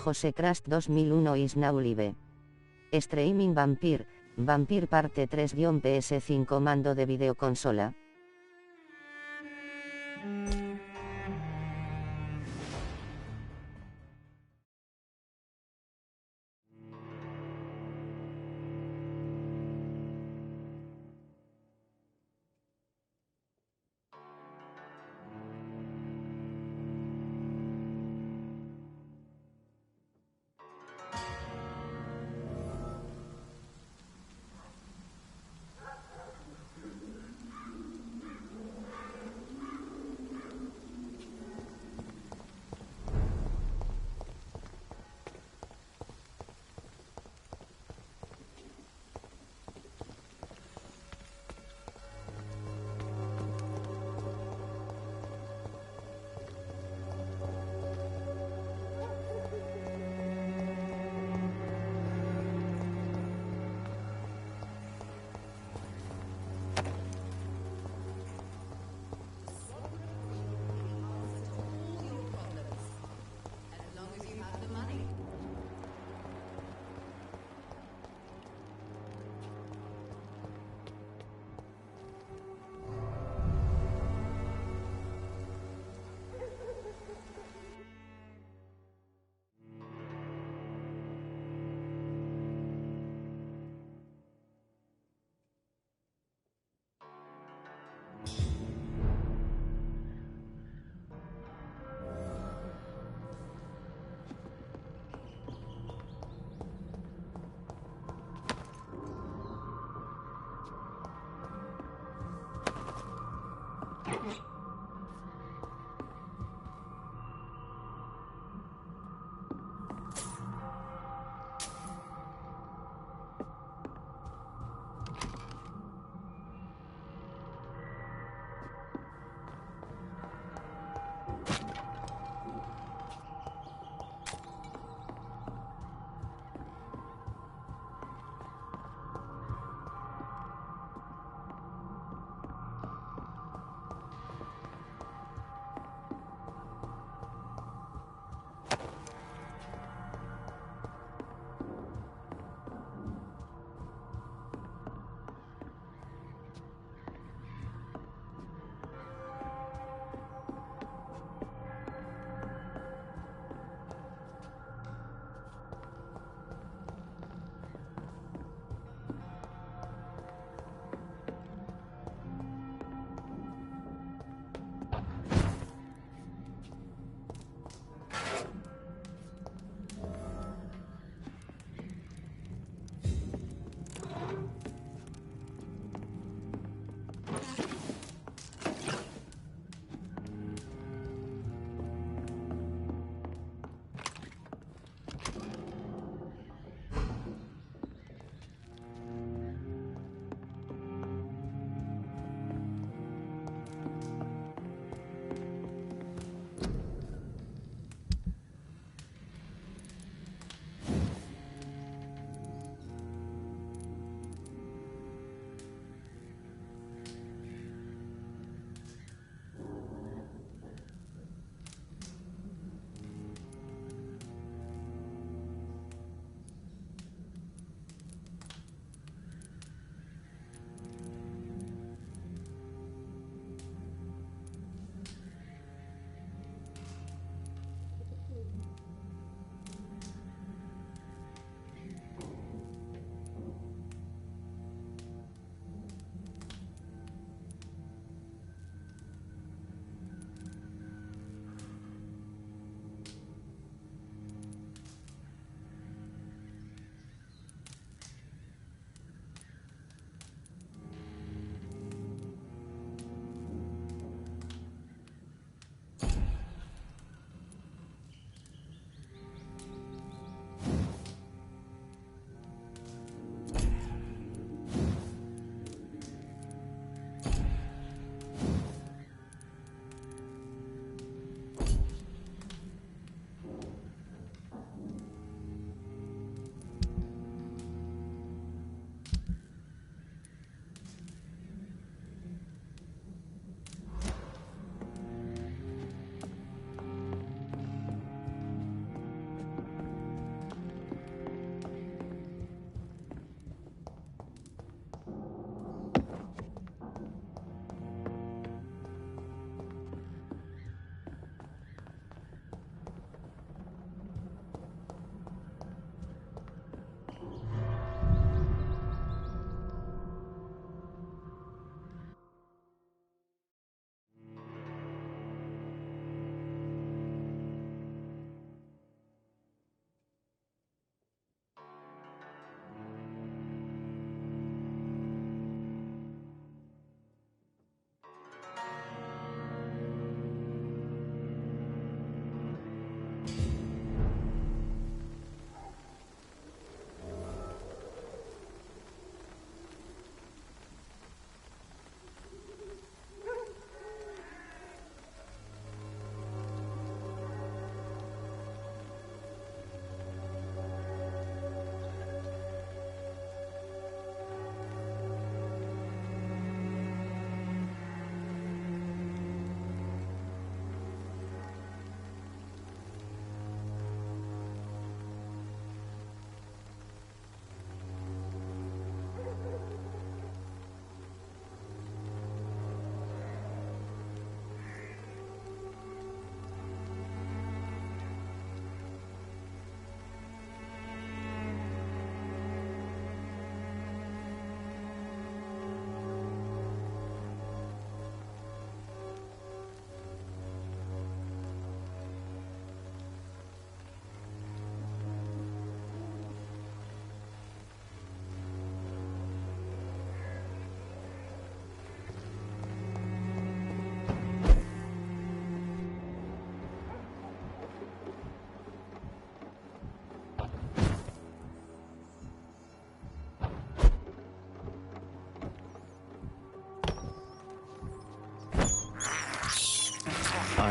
Jose Crash 2001 is now live. Streaming Vampyr, Vampyr parte 3-PS5 mando de videoconsola.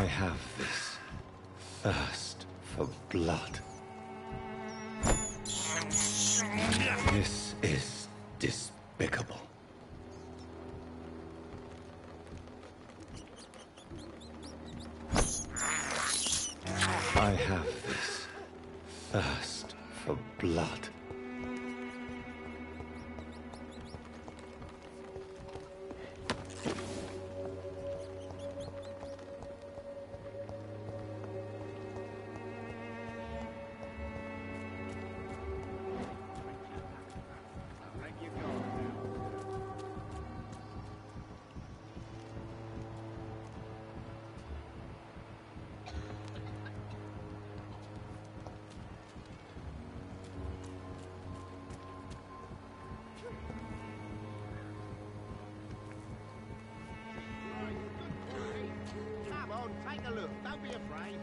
have this thirst for blood. This is despicable. I have this thirst for blood. Take a look, don't be afraid.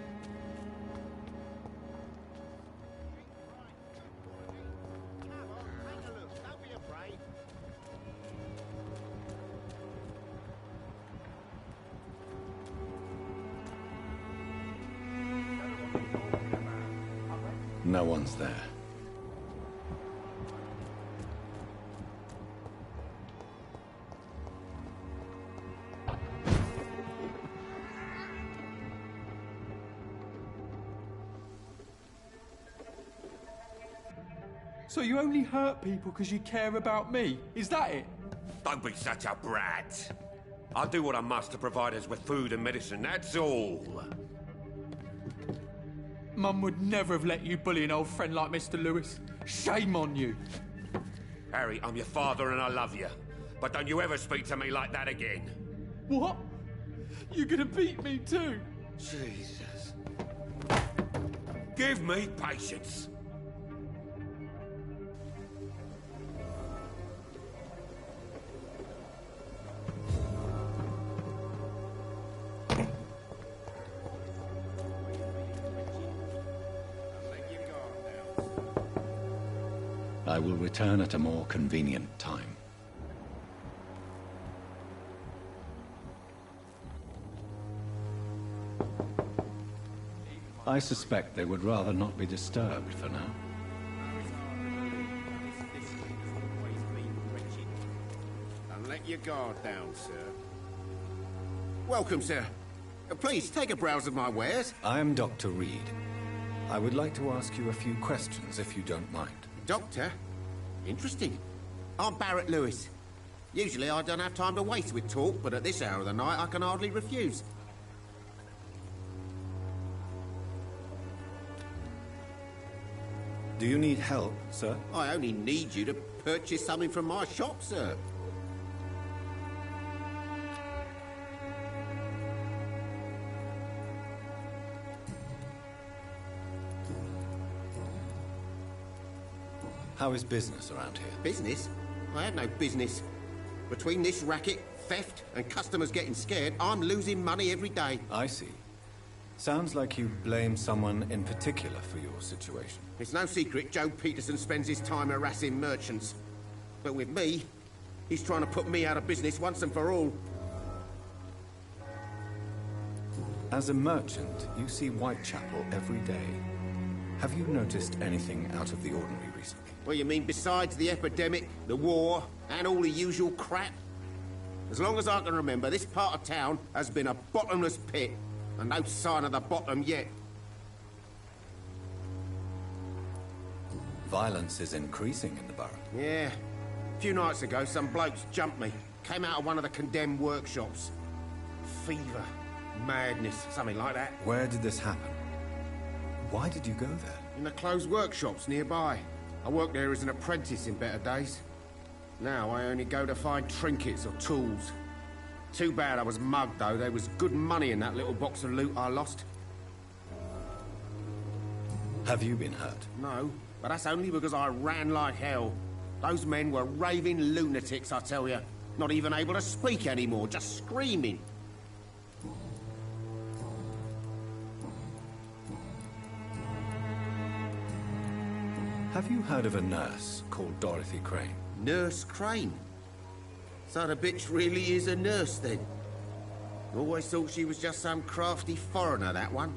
Come on, take a look, don't be afraid. No one's there. So you only hurt people because you care about me? Is that it? Don't be such a brat. I'll do what I must to provide us with food and medicine, that's all. Mum would never have let you bully an old friend like Mr. Lewis. Shame on you. Harry, I'm your father and I love you. But don't you ever speak to me like that again. What? You're gonna beat me too? Jesus. Give me patience. I will return at a more convenient time. I suspect they would rather not be disturbed for now. Don't let your guard down, sir. Welcome, sir. Please, take a browse of my wares. I am Dr. Reed. I would like to ask you a few questions, if you don't mind. Doctor? Interesting. I'm Barrett Lewis. Usually I don't have time to waste with talk, but at this hour of the night I can hardly refuse. Do you need help, sir? I only need you to purchase something from my shop, sir. How is business around here? Business? I have no business. Between this racket, theft, and customers getting scared, I'm losing money every day. I see. Sounds like you blame someone in particular for your situation. It's no secret Joe Peterson spends his time harassing merchants. But with me, he's trying to put me out of business once and for all. As a merchant, you see Whitechapel every day. Have you noticed anything out of the ordinary recently? Well, you mean besides the epidemic, the war, and all the usual crap? As long as I can remember, this part of town has been a bottomless pit, and no sign of the bottom yet. Violence is increasing in the borough. Yeah. A few nights ago, some blokes jumped me. Came out of one of the condemned workshops. Fever, madness, something like that. Where did this happen? Why did you go there? In the closed workshops nearby. I worked there as an apprentice in better days. Now I only go to find trinkets or tools. Too bad I was mugged, though. There was good money in that little box of loot I lost. Have you been hurt? No, but that's only because I ran like hell. Those men were raving lunatics, I tell you. Not even able to speak anymore, just screaming. Have you heard of a nurse called Dorothy Crane? Nurse Crane? So the bitch really is a nurse, then? Always thought she was just some crafty foreigner, that one.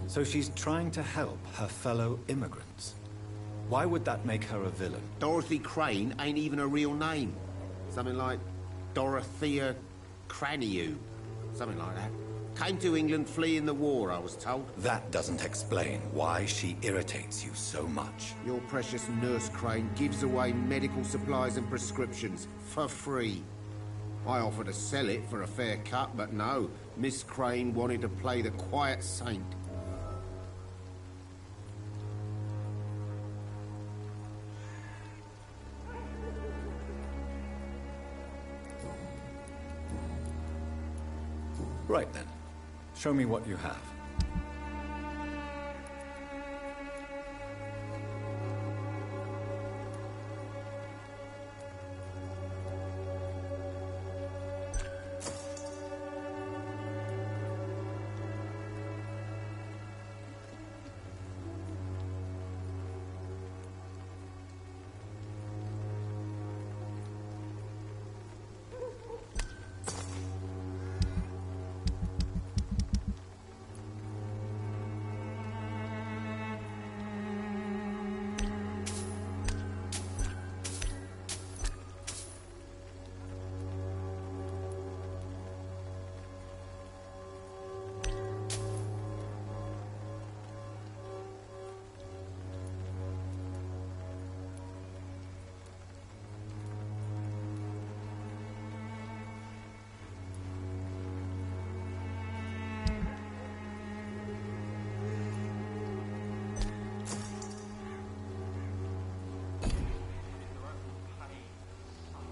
So she's trying to help her fellow immigrants. Why would that make her a villain? Dorothy Crane ain't even a real name. Something like Dorothea Craniu. Something like that. Came to England fleeing the war, I was told. That doesn't explain why she irritates you so much. Your precious Nurse Crane gives away medical supplies and prescriptions for free. I offered to sell it for a fair cut, but no. Miss Crane wanted to play the quiet saint. Right then. Show me what you have.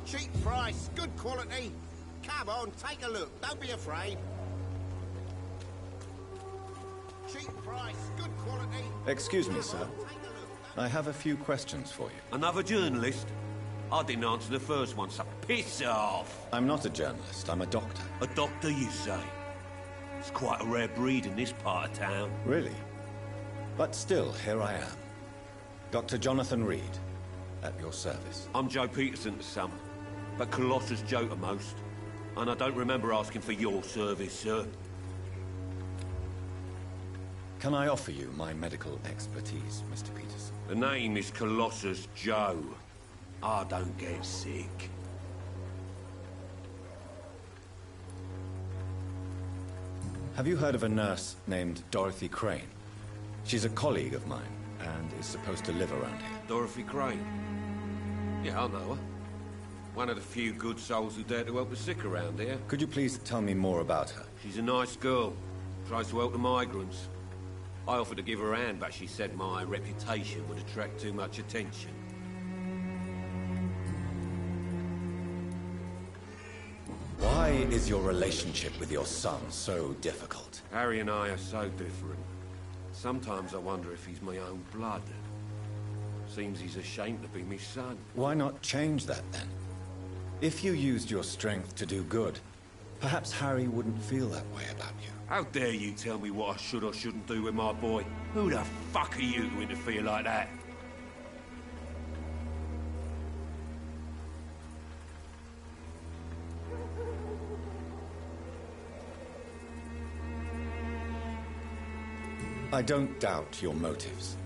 Cheap price, good quality. Come on, take a look. Don't be afraid. Cheap price, good quality. Excuse me, sir. I have a few questions for you. Another journalist? I didn't answer the first one, so piss off. I'm not a journalist, I'm a doctor. A doctor, you say? It's quite a rare breed in this part of town. Really? But still, here I am. Dr. Jonathan Reed, at your service. I'm Joe Peterson to some, but Colossus Joe to most. And I don't remember asking for your service, sir. Can I offer you my medical expertise, Mr. Peterson? The name is Colossus Joe. I don't get sick. Have you heard of a nurse named Dorothy Crane? She's a colleague of mine, and is supposed to live around here. Dorothy Crane? Yeah, I know her. One of the few good souls who dare to help the sick around here. Could you please tell me more about her? She's a nice girl. Tries to help the migrants. I offered to give her a hand, but she said my reputation would attract too much attention. Why is your relationship with your son so difficult? Harry and I are so different. Sometimes I wonder if he's my own blood. Seems he's ashamed to be my son. Why not change that, then? If you used your strength to do good, perhaps Harry wouldn't feel that way about you. How dare you tell me what I should or shouldn't do with my boy? Who the fuck are you to interfere like that? I don't doubt your motives.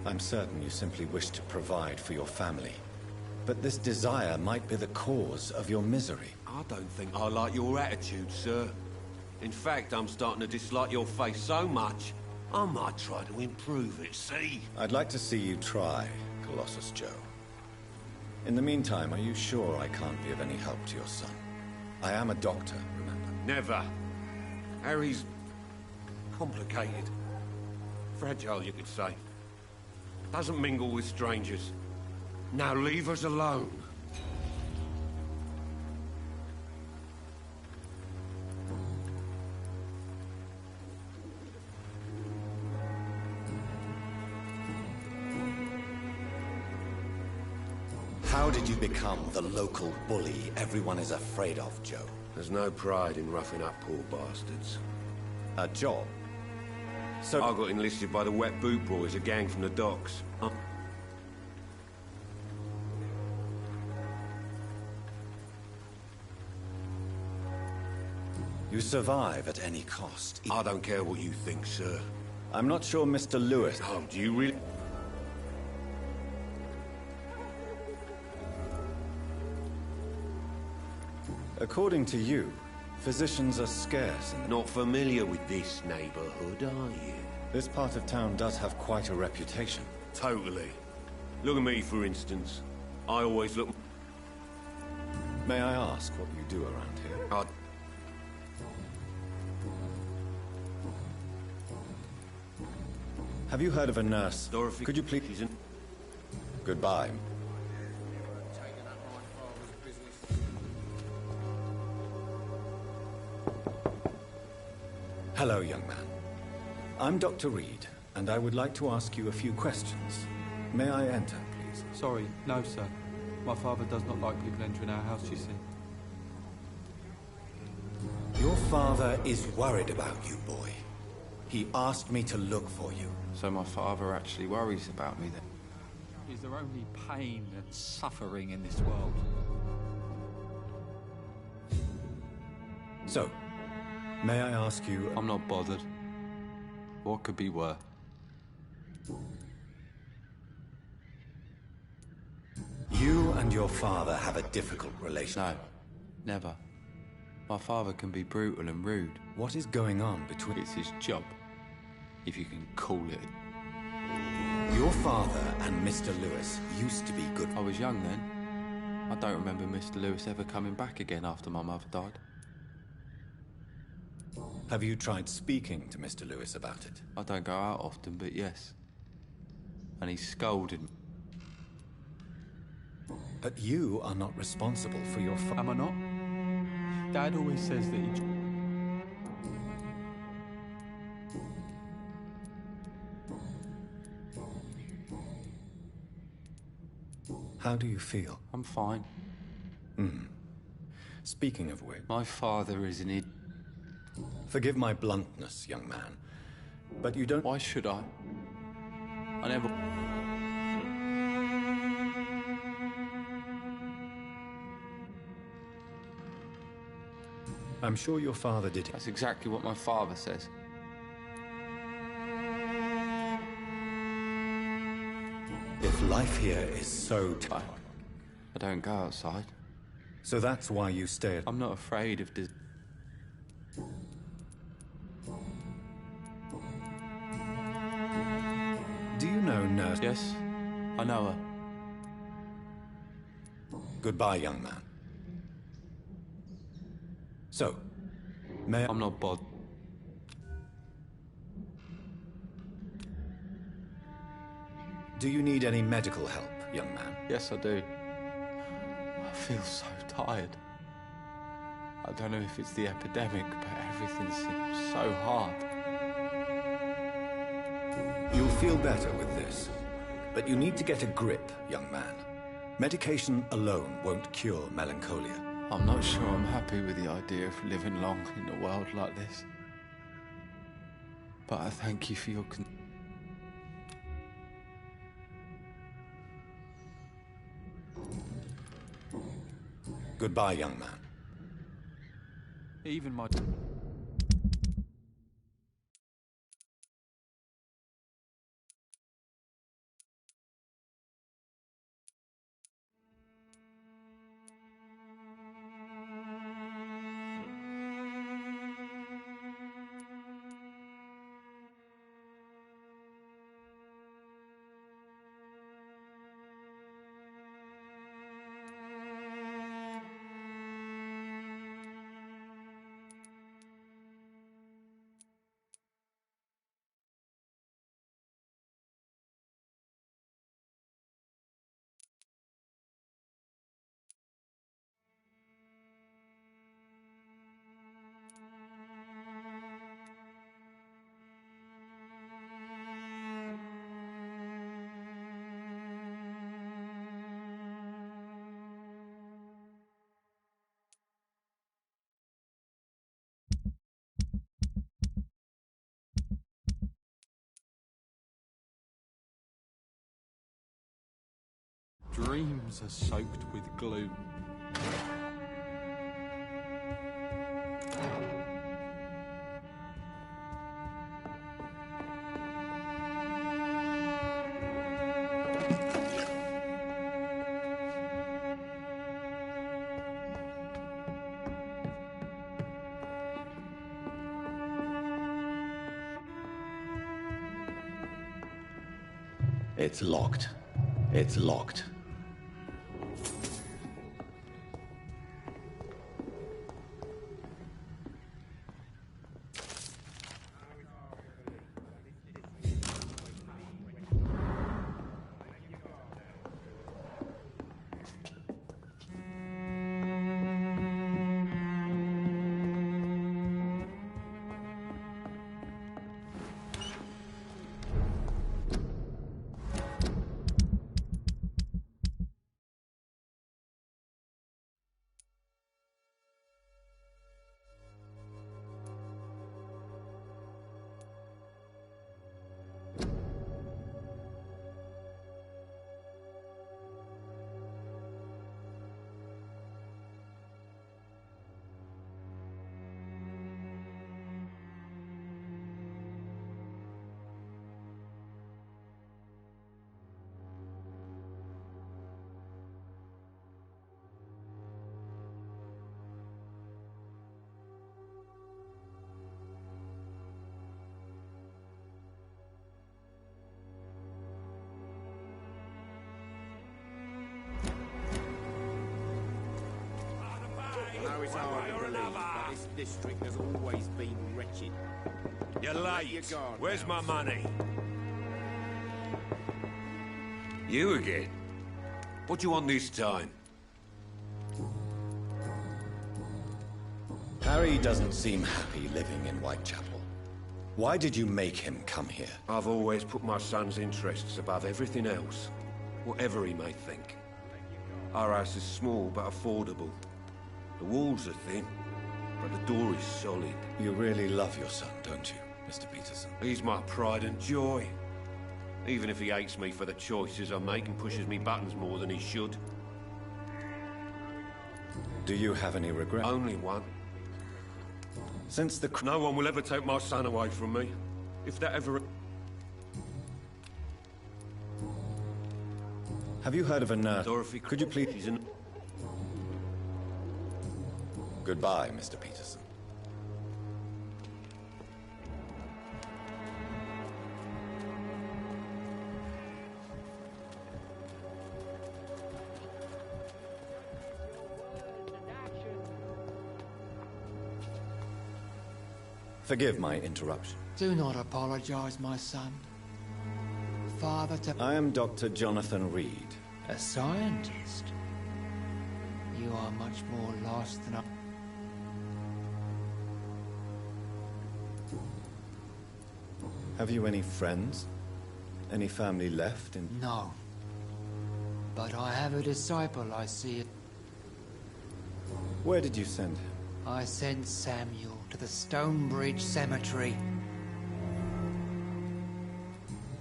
I'm certain you simply wish to provide for your family. But this desire might be the cause of your misery. I don't think I like your attitude, sir. In fact, I'm starting to dislike your face so much, I might try to improve it, see? I'd like to see you try, Colossus Joe. In the meantime, are you sure I can't be of any help to your son? I am a doctor, remember? Never. Harry's complicated. Fragile, you could say. Doesn't mingle with strangers. Now leave us alone. How did you become the local bully everyone is afraid of, Joe? There's no pride in roughing up poor bastards. A job? So... I got enlisted by the Wet Boot Boys, a gang from the docks. You survive at any cost. I don't care what you think, sir. I'm not sure Mr. Lewis... Oh, do you really? According to you, physicians are scarce in... Not familiar with this neighborhood, are you? This part of town does have quite a reputation. Totally. Look at me, for instance. I always look... May I ask what you do around here? Have you heard of a nurse? Dorothy... Could you please... Goodbye. Hello, young man. I'm Dr. Reed, and I would like to ask you a few questions. May I enter, please? Sorry, no, sir. My father does not like people entering our house, you see. Your father is worried about you, boy. He asked me to look for you. So my father actually worries about me then? Is there only pain and suffering in this world? So, may I ask you... I'm not bothered. What could be worse? You and your father have a difficult relationship. No, never. My father can be brutal and rude. What is going on between... It's his job, if you can call it. Your father and Mr. Lewis used to be good... I was young then. I don't remember Mr. Lewis ever coming back again after my mother died. Have you tried speaking to Mr. Lewis about it? I don't go out often, but yes. And he scolded me. But you are not responsible for your father. Am I not? Dad always says that he... How do you feel? I'm fine. Speaking of which... My father is an idiot. Forgive my bluntness, young man, but you don't... Why should I? I never... I'm sure your father did... That's exactly what my father says. If life here is so tough... I don't go outside. So that's why you stay at... I'm not afraid of... Do you know Nurse... Yes, I know her. Goodbye, young man. So, may I... I'm not bothered. Do you need any medical help, young man? Yes, I do. I feel so tired. I don't know if it's the epidemic, but everything seems so hard. You'll feel better with this, but you need to get a grip, young man. Medication alone won't cure melancholia. I'm not sure I'm happy with the idea of living long in a world like this. But I thank you for your Goodbye, young man. Even my... Dreams are soaked with gloom. It's locked. It's locked. I know it's hard to believe, but this district has always been wretched. You're late. Where's my money? You again? What do you want this time? Harry doesn't seem happy living in Whitechapel. Why did you make him come here? I've always put my son's interests above everything else, whatever he may think. Our house is small but affordable. The walls are thin, but the door is solid. You really love your son, don't you, Mr. Peterson? He's my pride and joy. Even if he hates me for the choices I make and pushes me buttons more than he should. Do you have any regret? Only one. Since the... No one will ever take my son away from me. If that ever... Have you heard of a nurse? Dorothy, could you please... She's an... Goodbye, Mr. Peterson. Forgive my interruption. Do not apologize, my son. Father to... I am Dr. Jonathan Reed. A scientist? You are much more lost than I... Have you any friends? Any family left in... No. But I have a disciple, I see it. Where did you send him? I sent Samuel to the Stonebridge Cemetery.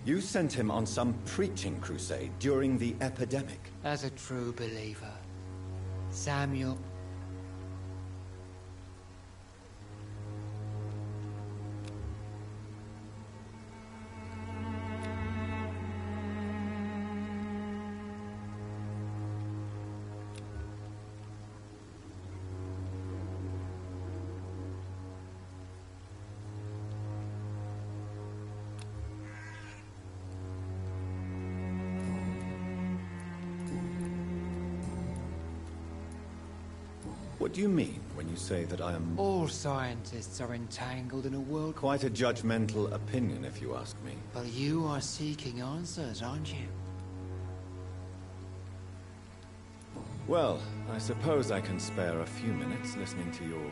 You sent him on some preaching crusade during the epidemic. As a true believer, Samuel... What do you mean when you say that I am... All scientists are entangled in a world... Quite a judgmental opinion, if you ask me. But you are seeking answers, aren't you? Well, I suppose I can spare a few minutes listening to your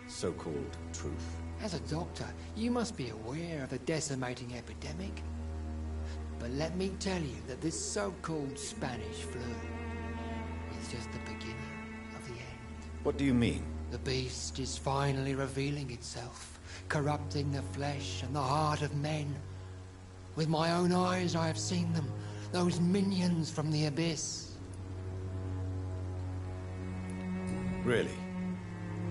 so-called truth. As a doctor, you must be aware of the decimating epidemic. But let me tell you that this so-called Spanish flu is just the beginning of the end. What do you mean? The beast is finally revealing itself, corrupting the flesh and the heart of men. With my own eyes I have seen them, those minions from the abyss. Really?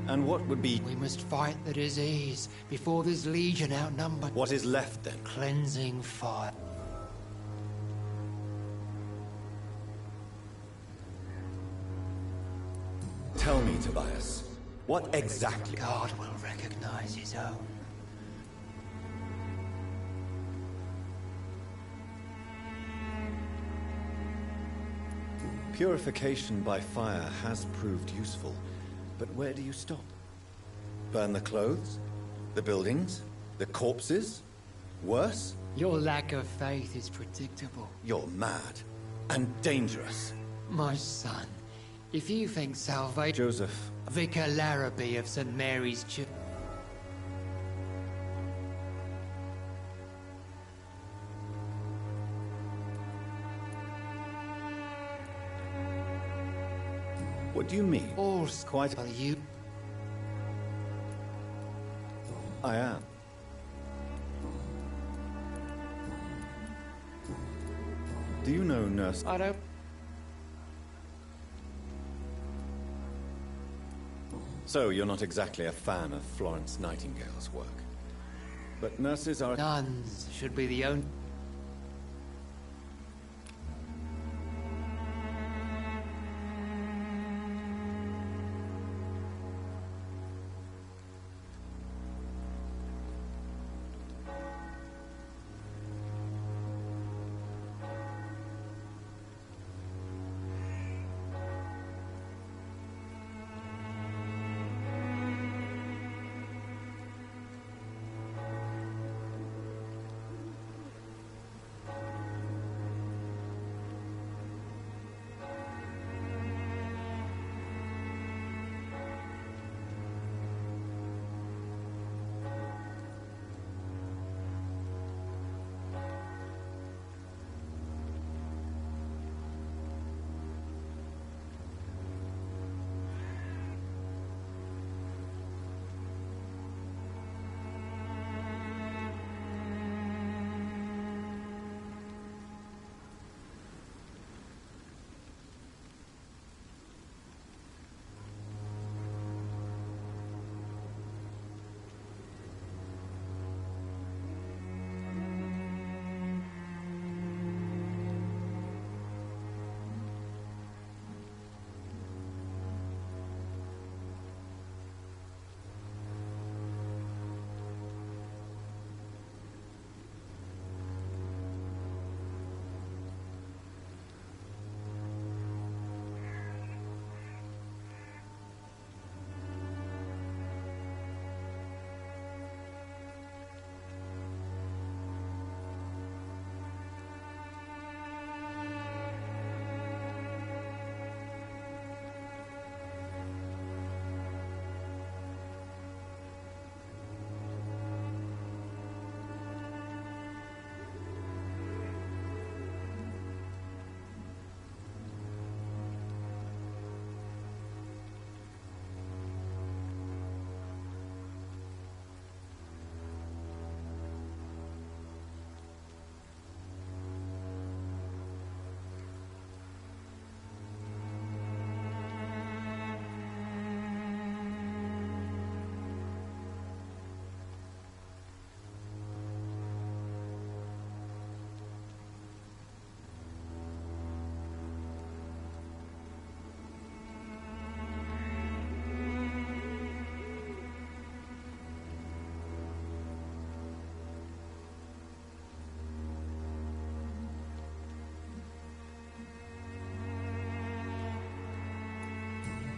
And what would be... We must fight the disease before this legion outnumbered. What is left, then? Cleansing fire. Tell me, Tobias, what exactly... God will recognize his own. Purification by fire has proved useful, but where do you stop? Burn the clothes? The buildings? The corpses? Worse? Your lack of faith is predictable. You're mad. And dangerous. My son, if you think salvation... Joseph. Vicar Larrabee of St. Mary's Church... What do you mean? All Quite... Are you... I am. Do you know Nurse... I don't... So, you're not exactly a fan of Florence Nightingale's work. But nurses are... Nuns should be the only...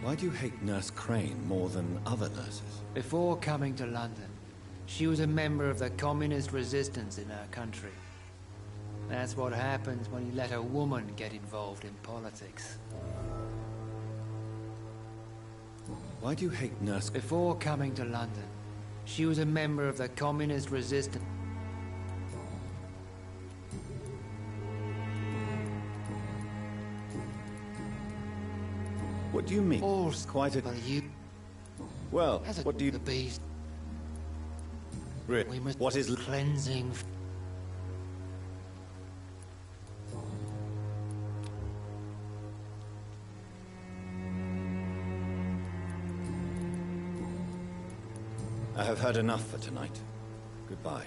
Why do you hate Nurse Crane more than other nurses? Before coming to London, she was a member of the communist resistance in her country. That's what happens when you let a woman get involved in politics. Why do you hate Nurse... Before coming to London, she was a member of the communist resistance. What do you mean? All's quite a... Well, you... Well, what do you... The beast... Really? We must... What is... Cleansing... I have heard enough for tonight. Goodbye.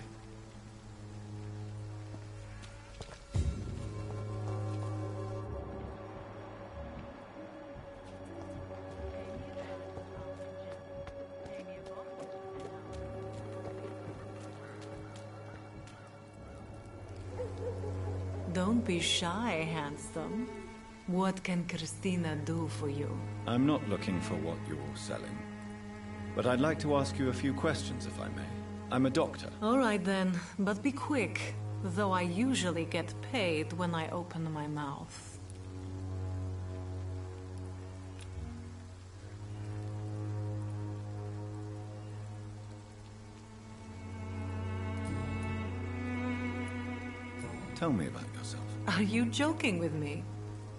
Don't be shy, handsome. What can Christina do for you? I'm not looking for what you're selling. But I'd like to ask you a few questions, if I may. I'm a doctor. All right then, but be quick. Though I usually get paid when I open my mouth. Tell me about yourself. Are you joking with me?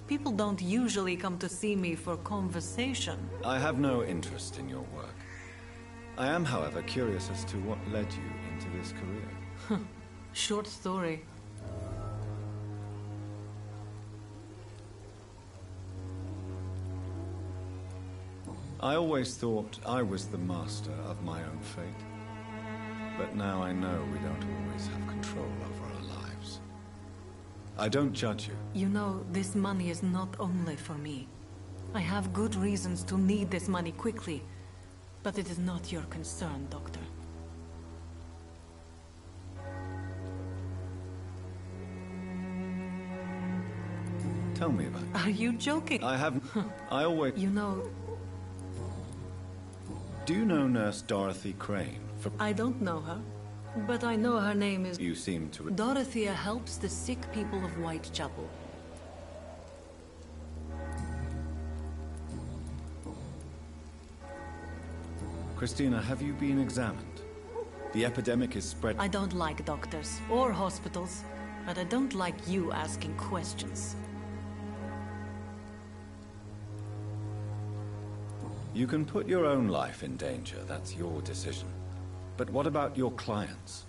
People don't usually come to see me for conversation. I have no interest in your work. I am, however, curious as to what led you into this career. Short story. I always thought I was the master of my own fate. But now I know we don't always have control over our lives. I don't judge you. You know, this money is not only for me. I have good reasons to need this money quickly. But it is not your concern, Doctor. Tell me about it. Are you joking? I haven't... I always... You know... Do you know Nurse Dorothy Crane? I don't know her, but I know her name is... You seem to... Dorothea helps the sick people of Whitechapel. Christina, have you been examined? The epidemic is spread... I don't like doctors or hospitals, but I don't like you asking questions. You can put your own life in danger, that's your decision. But what about your clients?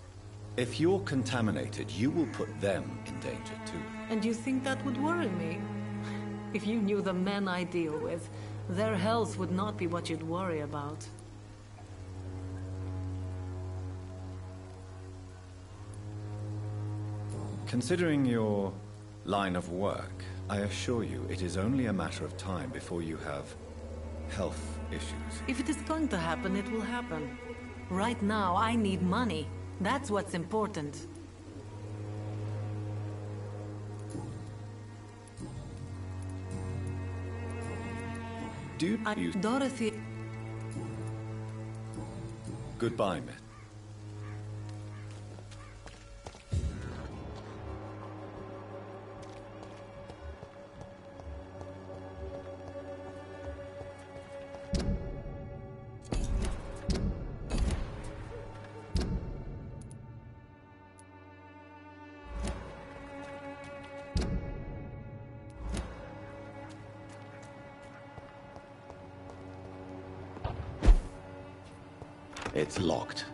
If you're contaminated, you will put them in danger too. And you think that would worry me? If you knew the men I deal with, their health would not be what you'd worry about. Considering your line of work, I assure you it is only a matter of time before you have health issues. If it is going to happen, it will happen. Right now, I need money. That's what's important. Dorothy... Goodbye, Miss. It's locked.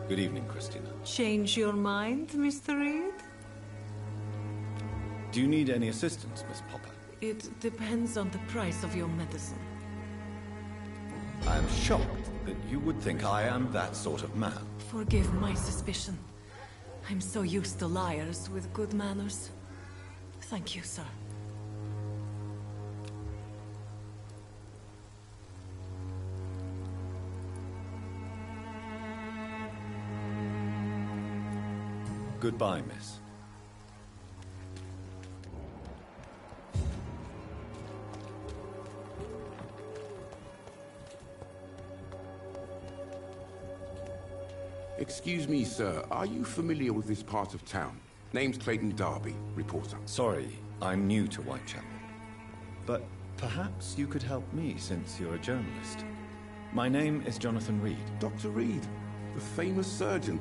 Good evening, Christina. Change your mind, Mr. Reed? Do you need any assistance, Miss Popper? It depends on the price of your medicine. I am shocked that you would think I am that sort of man. Forgive my suspicion. I'm so used to liars with good manners. Thank you, sir. Goodbye, miss. Excuse me, sir. Are you familiar with this part of town? Name's Clayton Darby, reporter. Sorry, I'm new to Whitechapel. But perhaps you could help me since you're a journalist. My name is Jonathan Reed. Dr. Reed, the famous surgeon.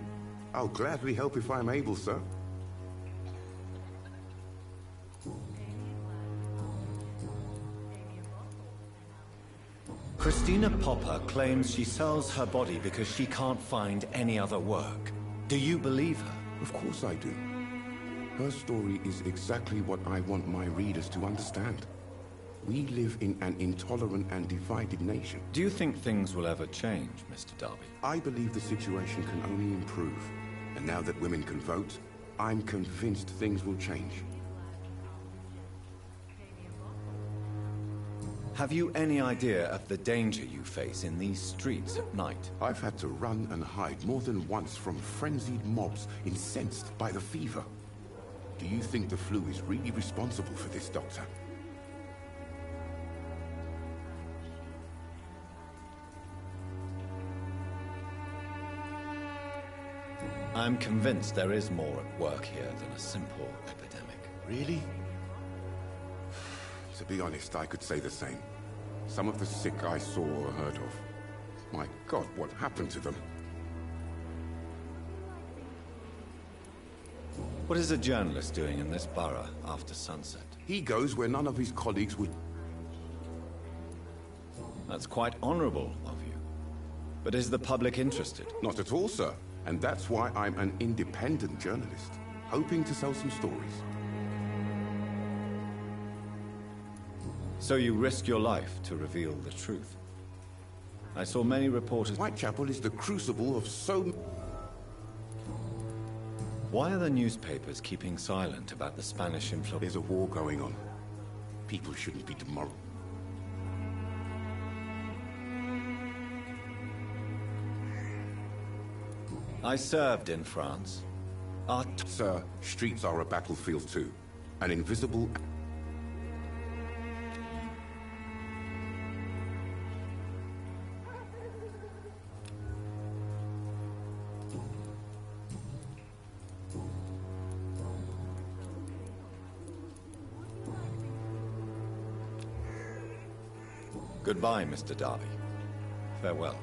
I'll gladly help if I'm able, sir. Christina Popper claims she sells her body because she can't find any other work. Do you believe her? Of course I do. Her story is exactly what I want my readers to understand. We live in an intolerant and divided nation. Do you think things will ever change, Mr. Darby? I believe the situation can only improve. And now that women can vote, I'm convinced things will change. Have you any idea of the danger you face in these streets at night? I've had to run and hide more than once from frenzied mobs incensed by the fever. Do you think the flu is really responsible for this, Doctor? I'm convinced there is more at work here than a simple epidemic. Really? To be honest, I could say the same. Some of the sick I saw or heard of. My God, what happened to them? What is a journalist doing in this borough after sunset? He goes where none of his colleagues would. That's quite honorable of you. But is the public interested? Not at all, sir. And that's why I'm an independent journalist, hoping to sell some stories. So you risk your life to reveal the truth. I saw many reporters... Whitechapel is the crucible of so... Why are the newspapers keeping silent about the Spanish influence? There's a war going on. People shouldn't be demoralized. I served in France. Sir, streets are a battlefield too. An invisible... Goodbye, Mr. Darby. Farewell.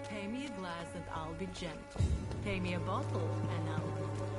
Pay me a glass and I'll be gentle. Pay me a bottle and I'll be close.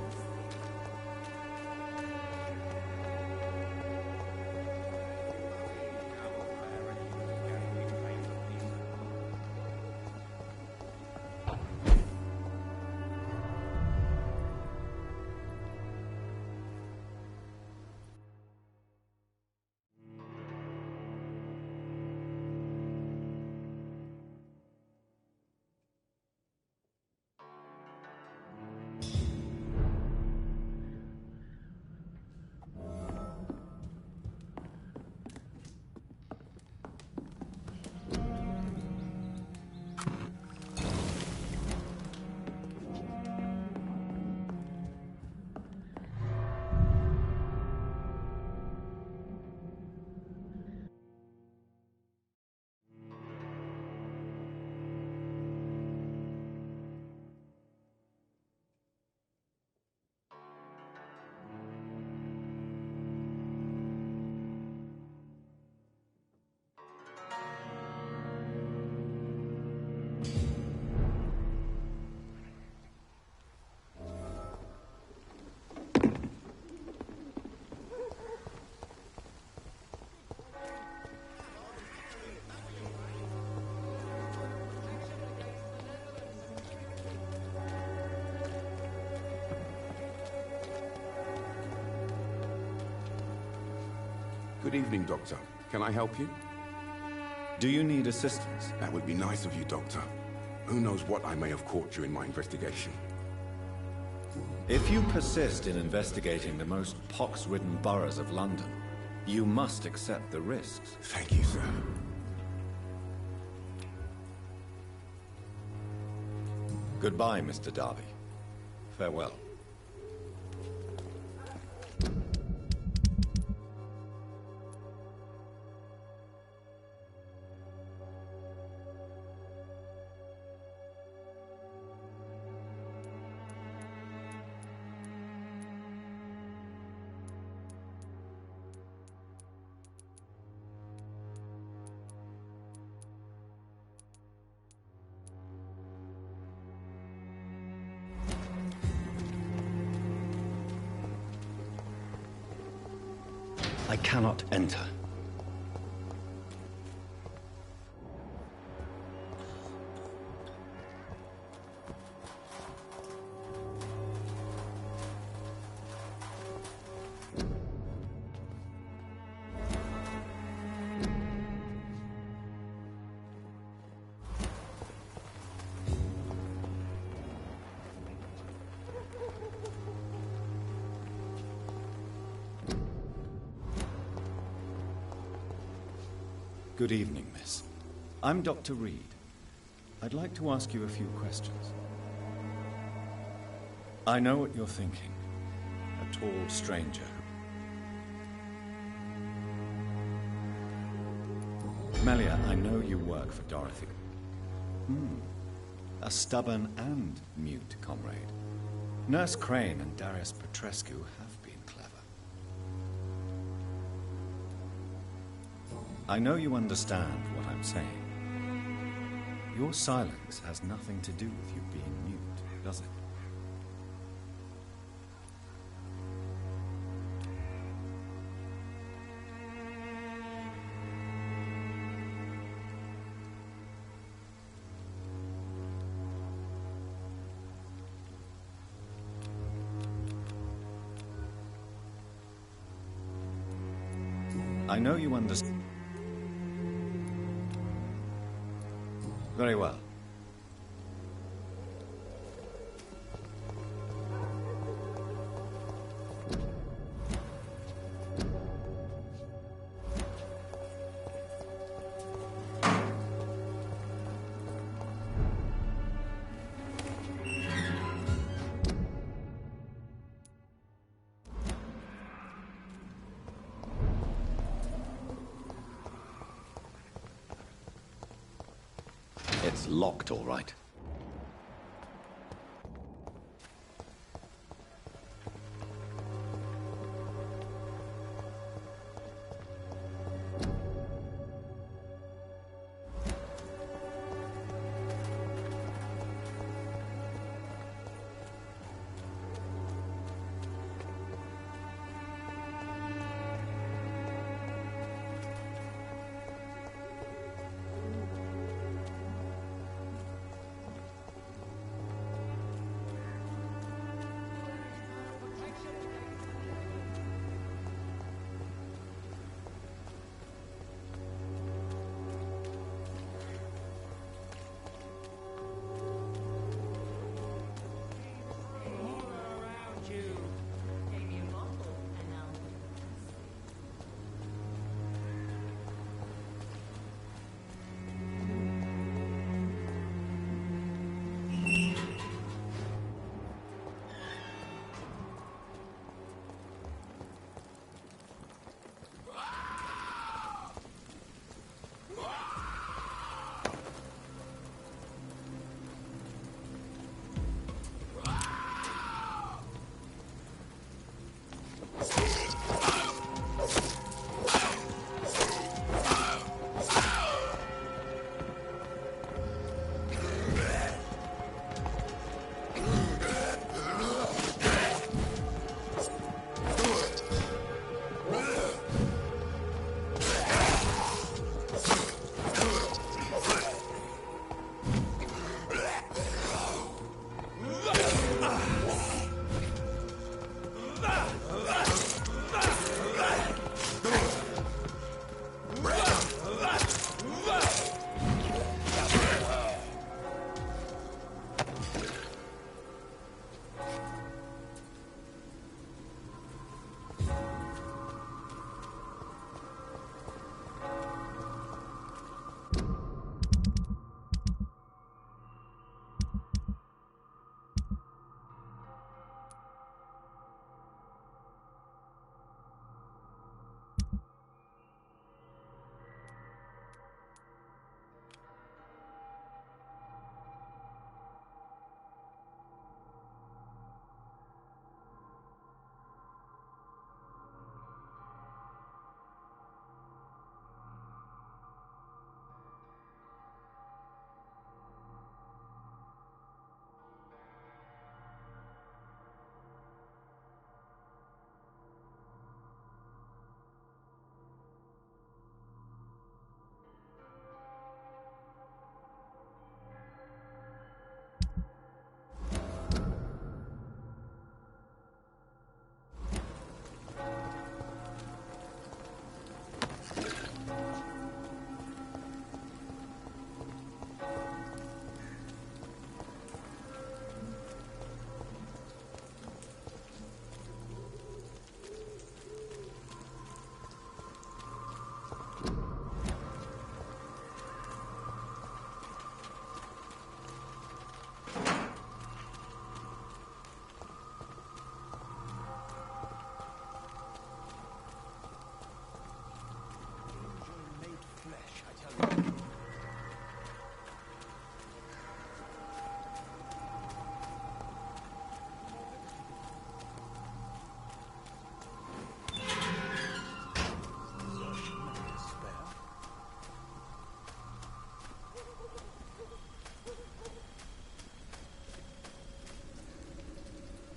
Good evening, Doctor. Can I help you? Do you need assistance? That would be nice of you, Doctor. Who knows what I may have caught during my investigation. If you persist in investigating the most pox-ridden boroughs of London, you must accept the risks. Thank you, sir. Goodbye, Mr. Darby. Farewell. I cannot enter. Good evening, miss. I'm Dr. Reed. I'd like to ask you a few questions. I know what you're thinking. A tall stranger. Melia, I know you work for Dorothy. A stubborn and mute comrade. Nurse Crane and Darius Petrescu have been clever. I know you understand what I'm saying. Your silence has nothing to do with you being mute, does it? I know you understand. Very well. It's locked, all right.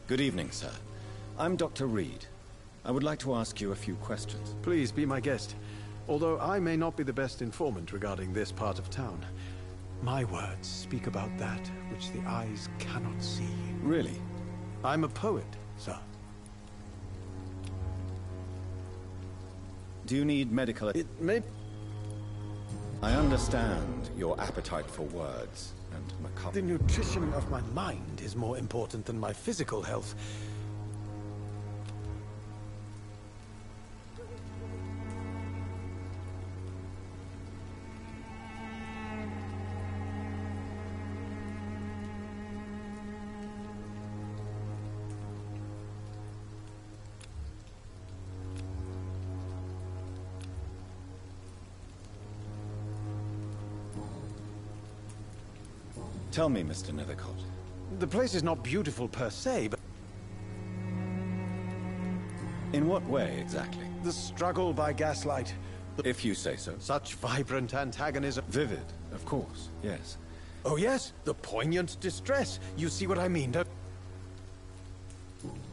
Good evening, sir. I'm Dr. Reed. I would like to ask you a few questions. Please be my guest. Although I may not be the best informant regarding this part of town, my words speak about that which the eyes cannot see. Really? I'm a poet, sir. Do you need medical... It may... I understand your appetite for words and macabre... The nutrition of my mind is more important than my physical health. Tell me, Mr. Nethercott. The place is not beautiful per se, but... In what way, exactly? The struggle by gaslight. If you say so. Such vibrant antagonism. Vivid, of course, yes. Oh yes, the poignant distress. You see what I mean, don't...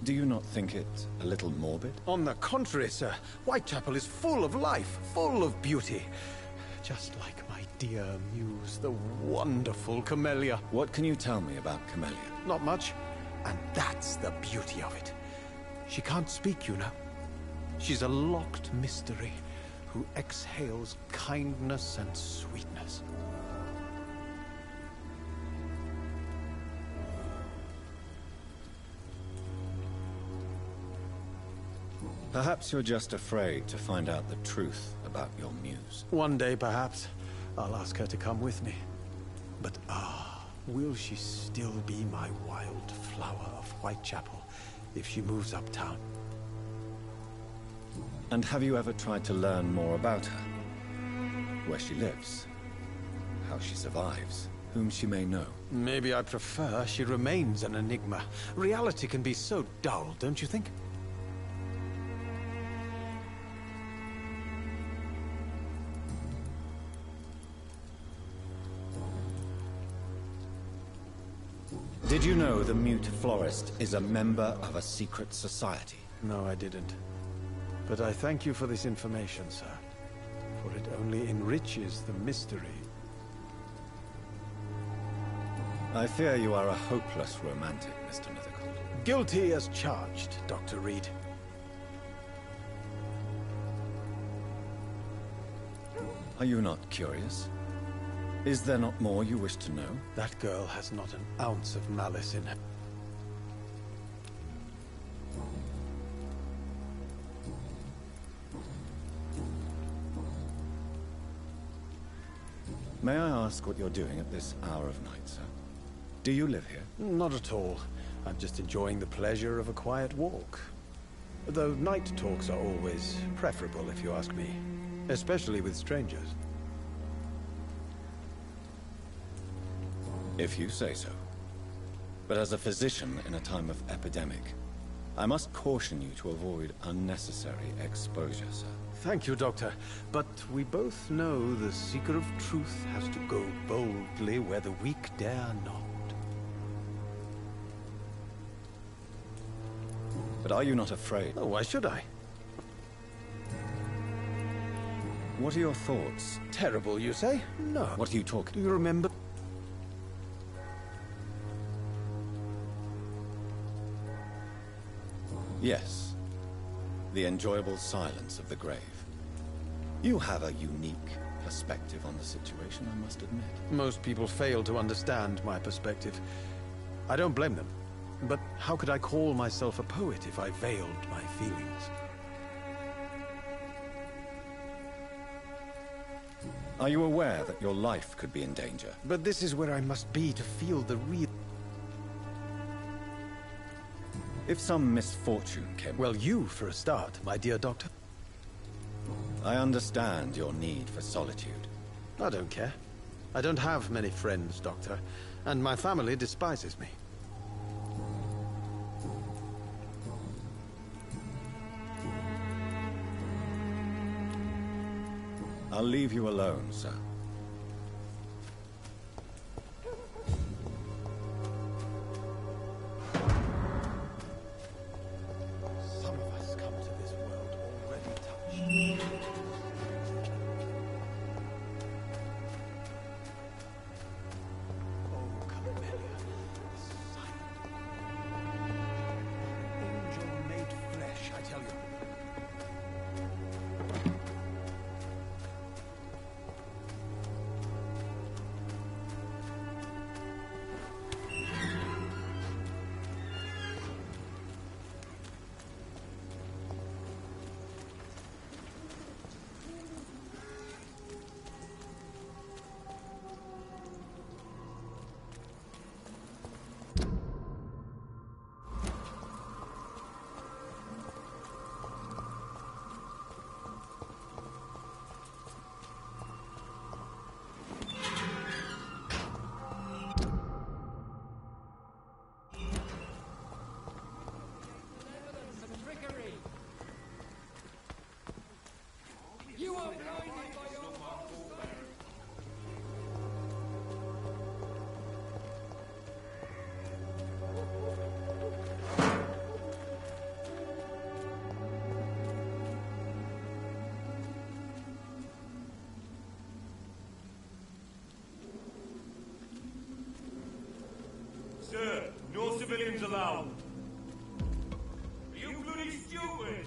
Do you not think it a little morbid? On the contrary, sir. Whitechapel is full of life, full of beauty. Just like my dear muse, the wonderful Camellia. What can you tell me about Camellia? Not much. And that's the beauty of it. She can't speak, you know. She's a locked mystery who exhales kindness and sweetness. Perhaps you're just afraid to find out the truth about your muse. One day, perhaps, I'll ask her to come with me. But will she still be my wild flower of Whitechapel if she moves uptown? And have you ever tried to learn more about her? Where she lives? How she survives? Whom she may know? Maybe I prefer she remains an enigma. Reality can be so dull, don't you think? Did you know the mute florist is a member of a secret society? No, I didn't. But I thank you for this information, sir. For it only enriches the mystery. I fear you are a hopeless romantic, Mr. Nethercott. Guilty as charged, Dr. Reed. Are you not curious? Is there not more you wish to know? That girl has not an ounce of malice in her. May I ask what you're doing at this hour of night, sir? Do you live here? Not at all. I'm just enjoying the pleasure of a quiet walk. Though night talks are always preferable, if you ask me. Especially with strangers. If you say so. But as a physician in a time of epidemic, I must caution you to avoid unnecessary exposure, sir. Thank you, Doctor. But we both know the seeker of truth has to go boldly where the weak dare not. But are you not afraid? Oh, why should I? What are your thoughts? Terrible, you say? No. What are you talking? Do you remember? Yes. The enjoyable silence of the grave. You have a unique perspective on the situation, I must admit. Most people fail to understand my perspective. I don't blame them. But how could I call myself a poet if I veiled my feelings? Are you aware that your life could be in danger? But this is where I must be to feel the real... If some misfortune came... Well, you for a start, my dear doctor. I understand your need for solitude. I don't care. I don't have many friends, Doctor, and my family despises me. I'll leave you alone, sir. about? Are you bloody stupid?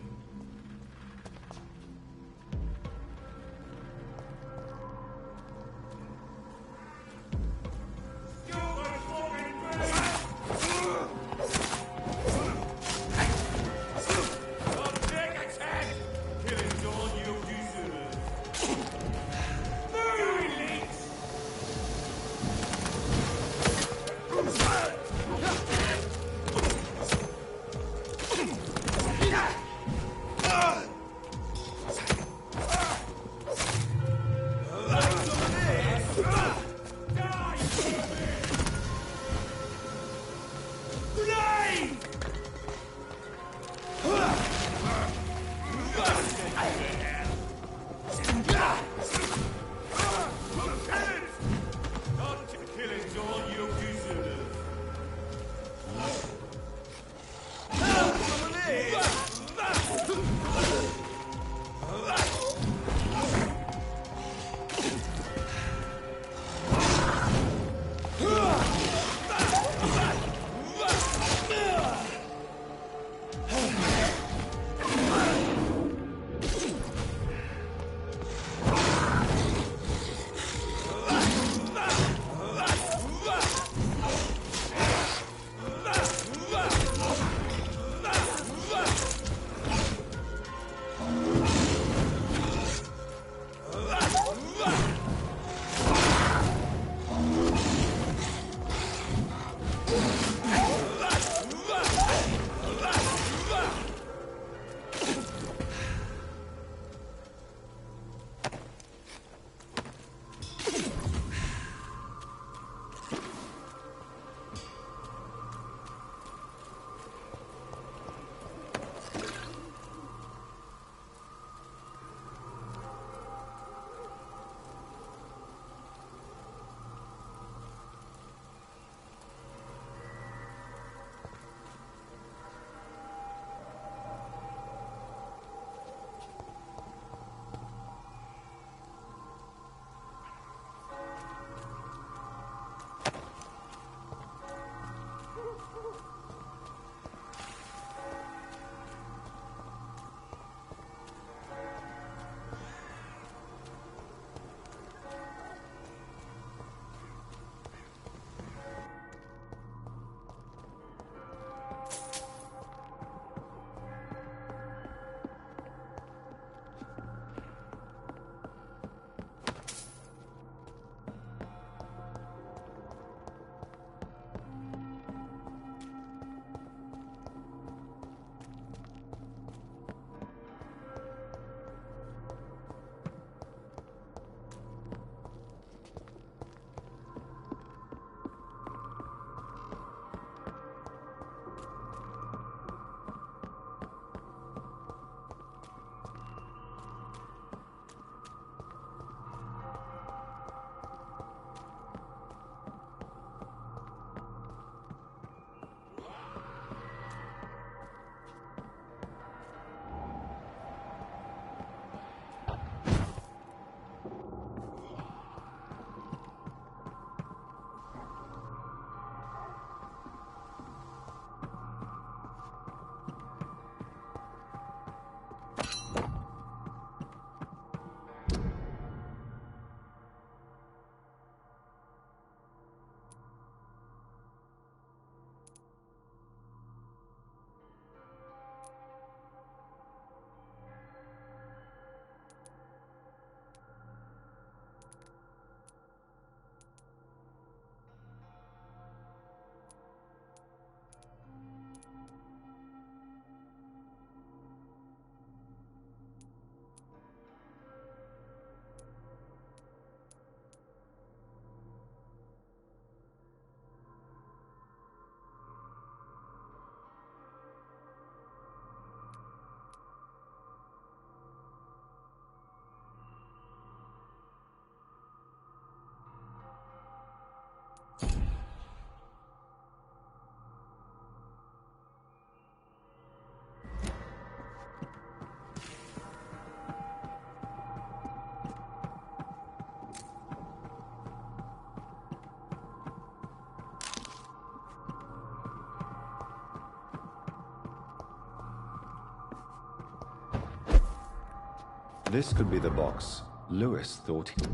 This could be the box Lewis thought he...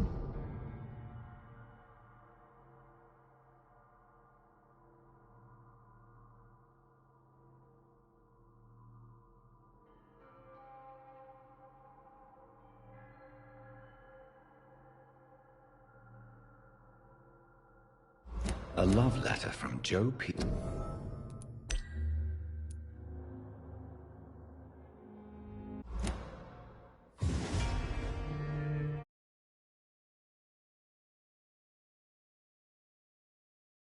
A love letter from Joe P.